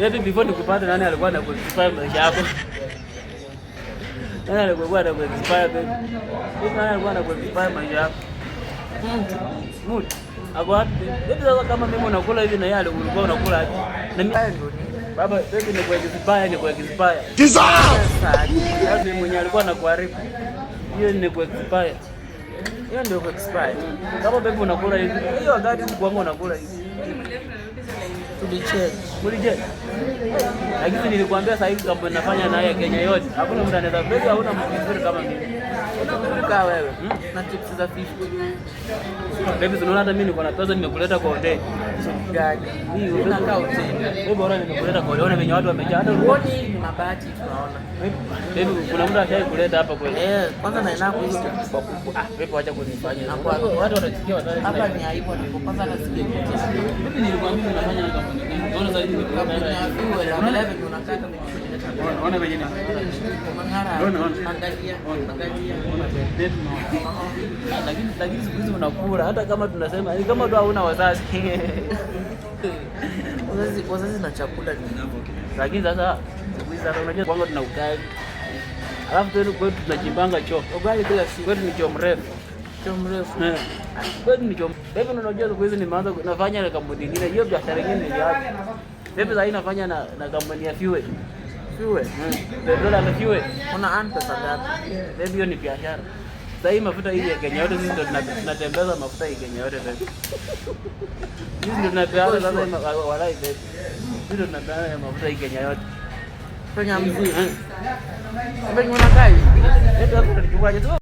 Baby, before nikupata nani alikuwa anakuexpire maisha yako? Nani alikuwa anakuexpire baby? Nani alikuwa anakuexpire maisha yako? Mood. Ako wapi? Baby sasa kama mimi unakula hivi na yeye alikuwa unakula aje? Na mimi baba baby ni kuexpire. Sasa mwenye alikuwa anakuharibu. Hiyo ni kuexpire. Hiyo ndio kuexpire. Kama baby unakula hivi, hiyo wakati kwangu unakula hivi. Tulicheck. Lakini nilikwambia sasa hivi kampuni nafanya naye Kenya yote. Hakuna mtu anaweza baby, hauna mtu mzuri kama mimi. Unakumbuka wewe? Na tips za 50. Baby unaona hata mimi niko na pesa nimekuleta kwa hoteli. Gani? Mimi unakaa hoteli. Wewe bora nimekuleta kwa hoteli. Unaona venye watu wamejaa hata uone ni mabati tunaona. Baby kuna mtu atakaye kuleta hapa kweli. Kwanza na inaku hizo baby acha kunifanyia. Watu watasikia watani. Hapa ni aibu na kwanza na sije. Baby nilikwambia unafanya na kampuni gani? Unaona zaidi ni kampuni ya fuel. Unaona venye unakaa kama unaona venye ni. Angalia. Lakini siku hizi unakula hata kama tunasema ni kama tu hauna wazazi. Wazazi na chakula ni hivyo. Lakini sasa siku hizi hata unajua kwanza tuna ugali. Alafu tena kwetu tunajimbanga choo. Ugali kila siku kwetu ni choo mrefu. Kwetu ni choo. Baby unajua siku hizi nimeanza nafanya na kampuni nyingine. Hiyo biashara nyingine niliacha. Baby sasa inafanya na kampuni ya fuel. Petrol na fuel. Una earn pesa ngapi? Baby hiyo ni biashara. Sasa hii mafuta hii ya Kenya yote sisi ndio tunatembeza mafuta hii Kenya yote sasa. Sisi ndio tunapeana sasa walai baby. Sisi ndio tunapeana mafuta hii Kenya yote. Kenya mzima. Wewe unakaa hivi? Ndio tunachukua